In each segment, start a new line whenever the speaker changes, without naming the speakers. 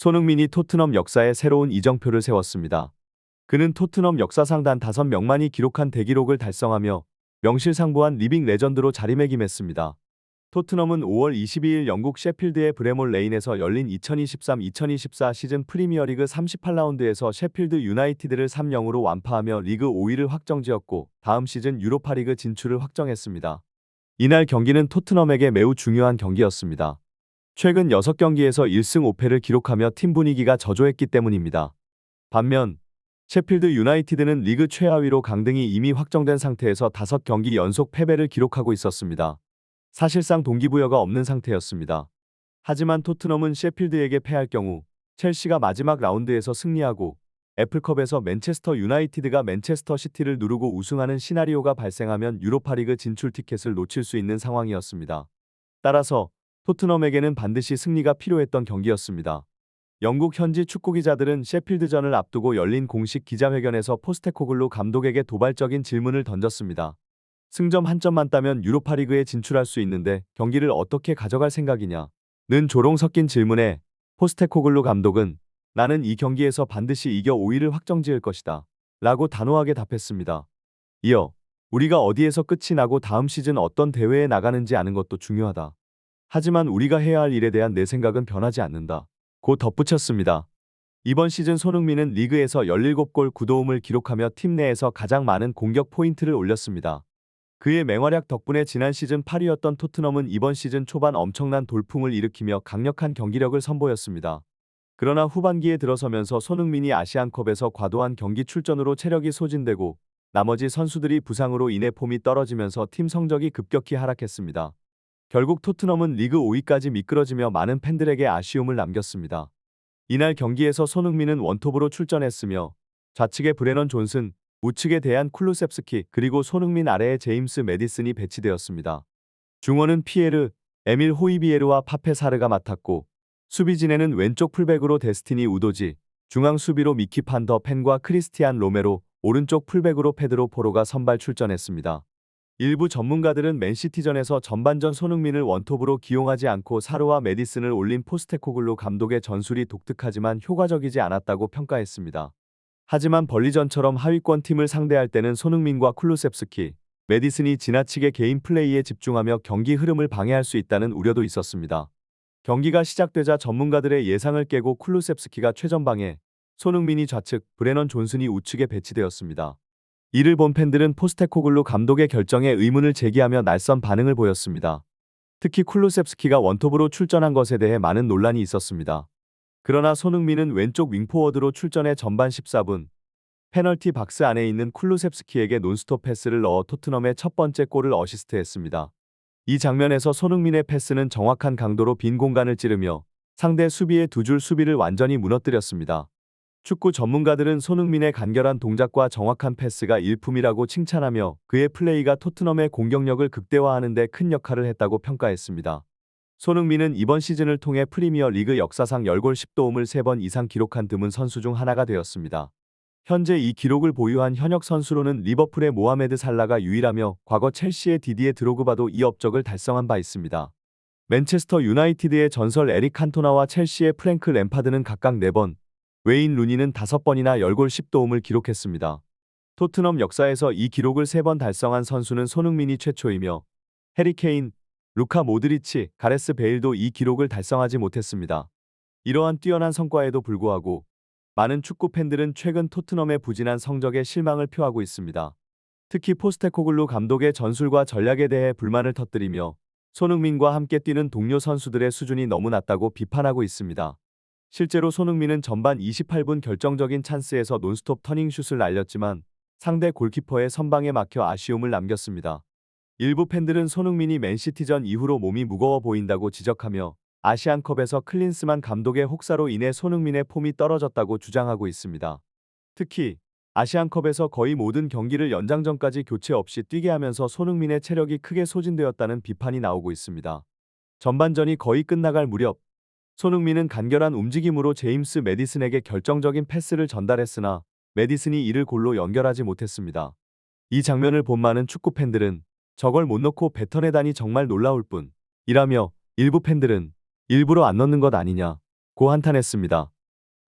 손흥민이 토트넘 역사에 새로운 이정표를 세웠습니다. 그는 토트넘 역사상 단 5명만이 기록한 대기록을 달성하며 명실상부한 리빙 레전드로 자리매김했습니다. 토트넘은 5월 22일 영국 셰필드의 브레몰 레인에서 열린 2023-2024 시즌 프리미어리그 38라운드에서 셰필드 유나이티드를 3-0으로 완파하며 리그 5위를 확정지었고 다음 시즌 유로파리그 진출을 확정했습니다. 이날 경기는 토트넘에게 매우 중요한 경기였습니다. 최근 6경기에서 1승 5패를 기록하며 팀 분위기가 저조했기 때문입니다. 반면 셰필드 유나이티드는 리그 최하위로 강등이 이미 확정된 상태에서 5경기 연속 패배를 기록하고 있었습니다. 사실상 동기부여가 없는 상태였습니다. 하지만 토트넘은 셰필드에게 패할 경우 첼시가 마지막 라운드에서 승리하고 애플컵에서 맨체스터 유나이티드가 맨체스터 시티를 누르고 우승하는 시나리오가 발생하면 유로파리그 진출 티켓을 놓칠 수 있는 상황이었습니다. 따라서 토트넘에게는 반드시 승리가 필요했던 경기였습니다. 영국 현지 축구 기자들은 셰필드전을 앞두고 열린 공식 기자회견에서 포스테코글루 감독에게 도발적인 질문을 던졌습니다. 승점 한 점만 따면 유로파리그에 진출할 수 있는데 경기를 어떻게 가져갈 생각이냐? 는 조롱 섞인 질문에 포스테코글루 감독은 나는 이 경기에서 반드시 이겨 5위를 확정지을 것이다. 라고 단호하게 답했습니다. 이어 우리가 어디에서 끝이 나고 다음 시즌 어떤 대회에 나가는지 아는 것도 중요하다. 하지만 우리가 해야 할 일에 대한 내 생각은 변하지 않는다. 고 덧붙였습니다. 이번 시즌 손흥민은 리그에서 17골 9도움을 기록하며 팀 내에서 가장 많은 공격 포인트를 올렸습니다. 그의 맹활약 덕분에 지난 시즌 8위였던 토트넘은 이번 시즌 초반 엄청난 돌풍을 일으키며 강력한 경기력을 선보였습니다. 그러나 후반기에 들어서면서 손흥민이 아시안컵에서 과도한 경기 출전으로 체력이 소진되고 나머지 선수들이 부상으로 인해 폼이 떨어지면서 팀 성적이 급격히 하락했습니다. 결국 토트넘은 리그 5위까지 미끄러지며 많은 팬들에게 아쉬움을 남겼습니다. 이날 경기에서 손흥민은 원톱으로 출전했으며 좌측에 브레넌 존슨, 우측에 대한 쿨루셉스키 그리고 손흥민 아래에 제임스 매디슨이 배치되었습니다. 중원은 피에르, 에밀 호이비에르와 파페 사르가 맡았고 수비진에는 왼쪽 풀백으로 데스티니 우도지, 중앙 수비로 미키 판더 펜과 크리스티안 로메로, 오른쪽 풀백으로 페드로 포로가 선발 출전했습니다. 일부 전문가들은 맨시티전에서 전반전 손흥민을 원톱으로 기용하지 않고 사르와 매디슨을 올린 포스테코글루 감독의 전술이 독특하지만 효과적이지 않았다고 평가했습니다. 하지만 벌리전처럼 하위권 팀을 상대할 때는 손흥민과 쿨루셉스키, 매디슨이 지나치게 개인 플레이에 집중하며 경기 흐름을 방해할 수 있다는 우려도 있었습니다. 경기가 시작되자 전문가들의 예상을 깨고 쿨루셉스키가 최전방에, 손흥민이 좌측, 브레넌 존슨이 우측에 배치되었습니다. 이를 본 팬들은 포스테코글루 감독의 결정에 의문을 제기하며 날선 반응을 보였습니다. 특히 쿨루셉스키가 원톱으로 출전한 것에 대해 많은 논란이 있었습니다. 그러나 손흥민은 왼쪽 윙포워드로 출전해 전반 14분 페널티 박스 안에 있는 쿨루셉스키에게 논스톱 패스를 넣어 토트넘의 첫 번째 골을 어시스트했습니다. 이 장면에서 손흥민의 패스는 정확한 강도로 빈 공간을 찌르며 상대 수비의 두 줄 수비를 완전히 무너뜨렸습니다. 축구 전문가들은 손흥민의 간결한 동작과 정확한 패스가 일품이라고 칭찬하며 그의 플레이가 토트넘의 공격력을 극대화하는 데 큰 역할을 했다고 평가했습니다. 손흥민은 이번 시즌을 통해 프리미어 리그 역사상 10골 10도움을 3번 이상 기록한 드문 선수 중 하나가 되었습니다. 현재 이 기록을 보유한 현역 선수로는 리버풀의 모하메드 살라가 유일하며 과거 첼시의 디디에 드로그바도 이 업적을 달성한 바 있습니다. 맨체스터 유나이티드의 전설 에릭 칸토나와 첼시의 프랭크 램파드는 각각 4번, 웨인 루니는 5번이나 10골 10도움을 기록했습니다. 토트넘 역사에서 이 기록을 3번 달성한 선수는 손흥민이 최초이며 해리 케인, 루카 모드리치, 가레스 베일도 이 기록을 달성하지 못했습니다. 이러한 뛰어난 성과에도 불구하고 많은 축구 팬들은 최근 토트넘의 부진한 성적에 실망을 표하고 있습니다. 특히 포스테코글루 감독의 전술과 전략에 대해 불만을 터뜨리며 손흥민과 함께 뛰는 동료 선수들의 수준이 너무 낮다고 비판하고 있습니다. 실제로 손흥민은 전반 28분 결정적인 찬스에서 논스톱 터닝슛을 날렸지만 상대 골키퍼의 선방에 막혀 아쉬움을 남겼습니다. 일부 팬들은 손흥민이 맨시티전 이후로 몸이 무거워 보인다고 지적하며 아시안컵에서 클린스만 감독의 혹사로 인해 손흥민의 폼이 떨어졌다고 주장하고 있습니다. 특히 아시안컵에서 거의 모든 경기를 연장전까지 교체 없이 뛰게 하면서 손흥민의 체력이 크게 소진되었다는 비판이 나오고 있습니다. 전반전이 거의 끝나갈 무렵 손흥민은 간결한 움직임으로 제임스 매디슨에게 결정적인 패스를 전달했으나 매디슨이 이를 골로 연결하지 못했습니다. 이 장면을 본 많은 축구 팬들은 저걸 못 넣고 뱉어내다니 정말 놀라울 뿐 이라며 일부 팬들은 일부러 안 넣는 것 아니냐 고 한탄했습니다.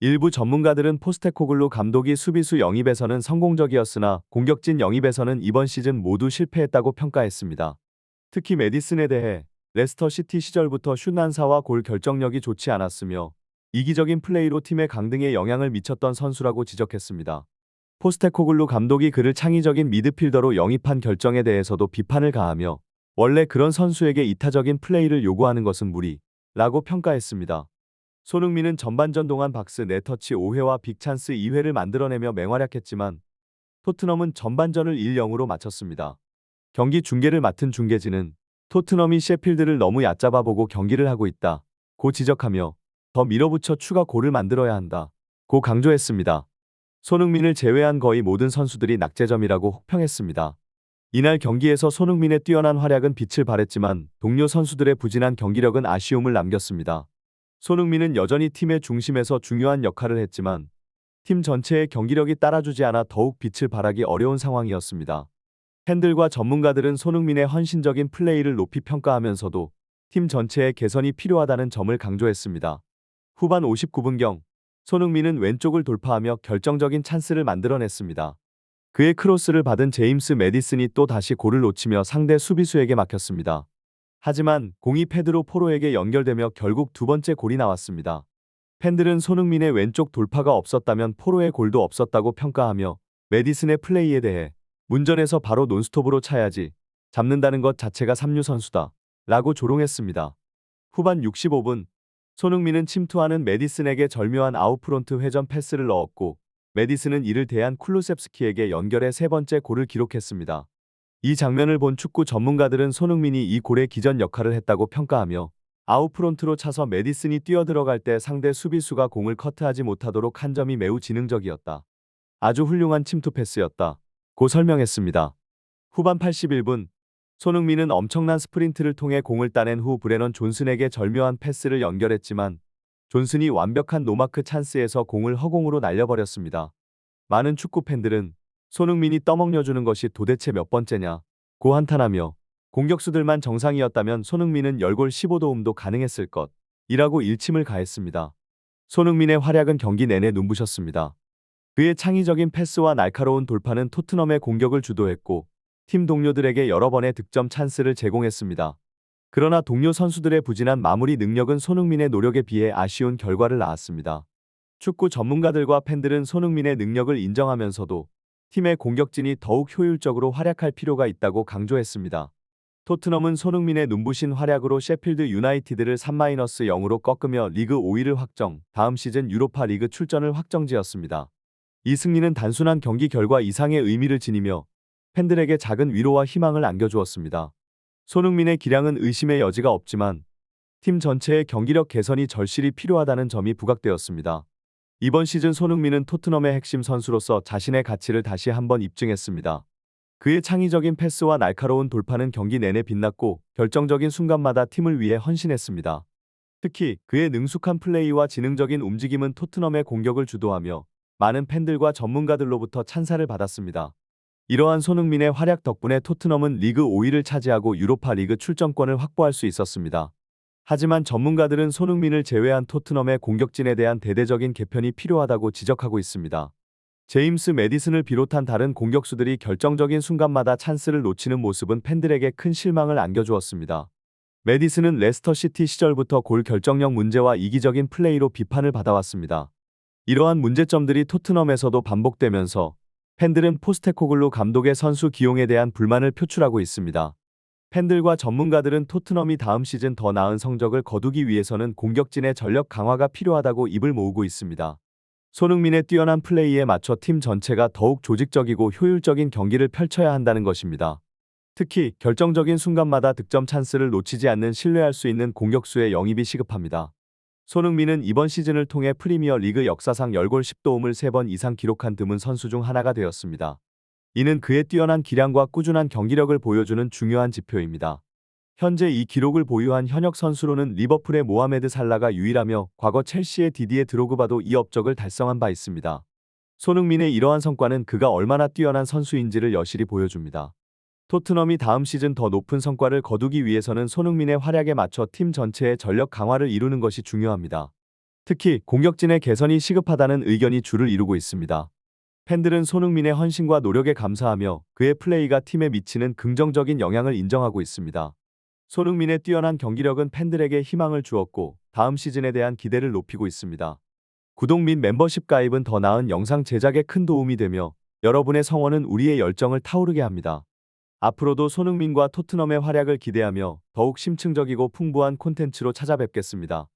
일부 전문가들은 포스테코글루 감독이 수비수 영입에서는 성공적이었으나 공격진 영입에서는 이번 시즌 모두 실패했다고 평가했습니다. 특히 메디슨에 대해 레스터 시티 시절부터 슛 난사와 골 결정력이 좋지 않았으며 이기적인 플레이로 팀의 강등에 영향을 미쳤던 선수라고 지적했습니다. 포스테코글루 감독이 그를 창의적인 미드필더로 영입한 결정에 대해서도 비판을 가하며 원래 그런 선수에게 이타적인 플레이를 요구하는 것은 무리라고 평가했습니다. 손흥민은 전반전 동안 박스 네터치 5회와 빅찬스 2회를 만들어내며 맹활약했지만 토트넘은 전반전을 1-0으로 마쳤습니다. 경기 중계를 맡은 중계진은 토트넘이 셰필드를 너무 얕잡아 보고 경기를 하고 있다 고 지적하며 더 밀어붙여 추가 골을 만들어야 한다 고 강조했습니다. 손흥민을 제외한 거의 모든 선수들이 낙제점이라고 혹평했습니다. 이날 경기에서 손흥민의 뛰어난 활약은 빛을 발했지만 동료 선수들의 부진한 경기력은 아쉬움을 남겼습니다. 손흥민은 여전히 팀의 중심에서 중요한 역할을 했지만 팀 전체의 경기력이 따라주지 않아 더욱 빛을 발하기 어려운 상황이었습니다. 팬들과 전문가들은 손흥민의 헌신적인 플레이를 높이 평가하면서도 팀 전체의 개선이 필요하다는 점을 강조했습니다. 후반 59분경 손흥민은 왼쪽을 돌파하며 결정적인 찬스를 만들어냈습니다. 그의 크로스를 받은 제임스 메디슨이 또 다시 골을 놓치며 상대 수비수에게 막혔습니다. 하지만 공이 페드로 포로에게 연결되며 결국 두 번째 골이 나왔습니다. 팬들은 손흥민의 왼쪽 돌파가 없었다면 포로의 골도 없었다고 평가하며 메디슨의 플레이에 대해 문전에서 바로 논스톱으로 차야지 잡는다는 것 자체가 삼류 선수다 라고 조롱했습니다. 후반 65분 손흥민은 침투하는 메디슨에게 절묘한 아웃프론트 회전 패스를 넣었고 메디슨은 이를 대한 쿨루셉스키에게 연결해 세 번째 골을 기록했습니다. 이 장면을 본 축구 전문가들은 손흥민이 이 골의 기전 역할을 했다고 평가하며 아웃프론트로 차서 메디슨이 뛰어들어갈 때 상대 수비수가 공을 커트하지 못하도록 한 점이 매우 지능적이었다. 아주 훌륭한 침투 패스였다 고 설명했습니다. 후반 81분 손흥민은 엄청난 스프린트를 통해 공을 따낸 후 브레넌 존슨에게 절묘한 패스를 연결했지만 존슨이 완벽한 노마크 찬스에서 공을 허공으로 날려버렸습니다. 많은 축구 팬들은 손흥민이 떠먹여주는 것이 도대체 몇 번째냐 고 한탄하며 공격수들만 정상이었다면 손흥민은 10골 15도움도 가능했을 것이라고 일침을 가했습니다. 손흥민의 활약은 경기 내내 눈부셨습니다. 그의 창의적인 패스와 날카로운 돌파는 토트넘의 공격을 주도했고 팀 동료들에게 여러 번의 득점 찬스를 제공했습니다. 그러나 동료 선수들의 부진한 마무리 능력은 손흥민의 노력에 비해 아쉬운 결과를 낳았습니다. 축구 전문가들과 팬들은 손흥민의 능력을 인정하면서도 팀의 공격진이 더욱 효율적으로 활약할 필요가 있다고 강조했습니다. 토트넘은 손흥민의 눈부신 활약으로 셰필드 유나이티드를 3-0으로 꺾으며 리그 5위를 확정, 다음 시즌 유로파 리그 출전을 확정지었습니다. 이 승리는 단순한 경기 결과 이상의 의미를 지니며 팬들에게 작은 위로와 희망을 안겨주었습니다. 손흥민의 기량은 의심의 여지가 없지만 팀 전체의 경기력 개선이 절실히 필요하다는 점이 부각되었습니다. 이번 시즌 손흥민은 토트넘의 핵심 선수로서 자신의 가치를 다시 한번 입증했습니다. 그의 창의적인 패스와 날카로운 돌파는 경기 내내 빛났고 결정적인 순간마다 팀을 위해 헌신했습니다. 특히 그의 능숙한 플레이와 지능적인 움직임은 토트넘의 공격을 주도하며 많은 팬들과 전문가들로부터 찬사를 받았습니다. 이러한 손흥민의 활약 덕분에 토트넘은 리그 5위를 차지하고 유로파 리그 출전권을 확보할 수 있었습니다. 하지만 전문가들은 손흥민을 제외한 토트넘의 공격진에 대한 대대적인 개편이 필요하다고 지적하고 있습니다. 제임스 메디슨을 비롯한 다른 공격수들이 결정적인 순간마다 찬스를 놓치는 모습은 팬들에게 큰 실망을 안겨주었습니다. 메디슨은 레스터 시티 시절부터 골 결정력 문제와 이기적인 플레이로 비판을 받아왔습니다. 이러한 문제점들이 토트넘에서도 반복되면서 팬들은 포스테코글루 감독의 선수 기용에 대한 불만을 표출하고 있습니다. 팬들과 전문가들은 토트넘이 다음 시즌 더 나은 성적을 거두기 위해서는 공격진의 전력 강화가 필요하다고 입을 모으고 있습니다. 손흥민의 뛰어난 플레이에 맞춰 팀 전체가 더욱 조직적이고 효율적인 경기를 펼쳐야 한다는 것입니다. 특히 결정적인 순간마다 득점 찬스를 놓치지 않는 신뢰할 수 있는 공격수의 영입이 시급합니다. 손흥민은 이번 시즌을 통해 프리미어 리그 역사상 10골 10도움을 3번 이상 기록한 드문 선수 중 하나가 되었습니다. 이는 그의 뛰어난 기량과 꾸준한 경기력을 보여주는 중요한 지표입니다. 현재 이 기록을 보유한 현역 선수로는 리버풀의 모하메드 살라가 유일하며 과거 첼시의 디디에 드로그바도 이 업적을 달성한 바 있습니다. 손흥민의 이러한 성과는 그가 얼마나 뛰어난 선수인지를 여실히 보여줍니다. 토트넘이 다음 시즌 더 높은 성과를 거두기 위해서는 손흥민의 활약에 맞춰 팀 전체의 전력 강화를 이루는 것이 중요합니다. 특히 공격진의 개선이 시급하다는 의견이 주를 이루고 있습니다. 팬들은 손흥민의 헌신과 노력에 감사하며 그의 플레이가 팀에 미치는 긍정적인 영향을 인정하고 있습니다. 손흥민의 뛰어난 경기력은 팬들에게 희망을 주었고 다음 시즌에 대한 기대를 높이고 있습니다. 구독 및 멤버십 가입은 더 나은 영상 제작에 큰 도움이 되며 여러분의 성원은 우리의 열정을 타오르게 합니다. 앞으로도 손흥민과 토트넘의 활약을 기대하며 더욱 심층적이고 풍부한 콘텐츠로 찾아뵙겠습니다.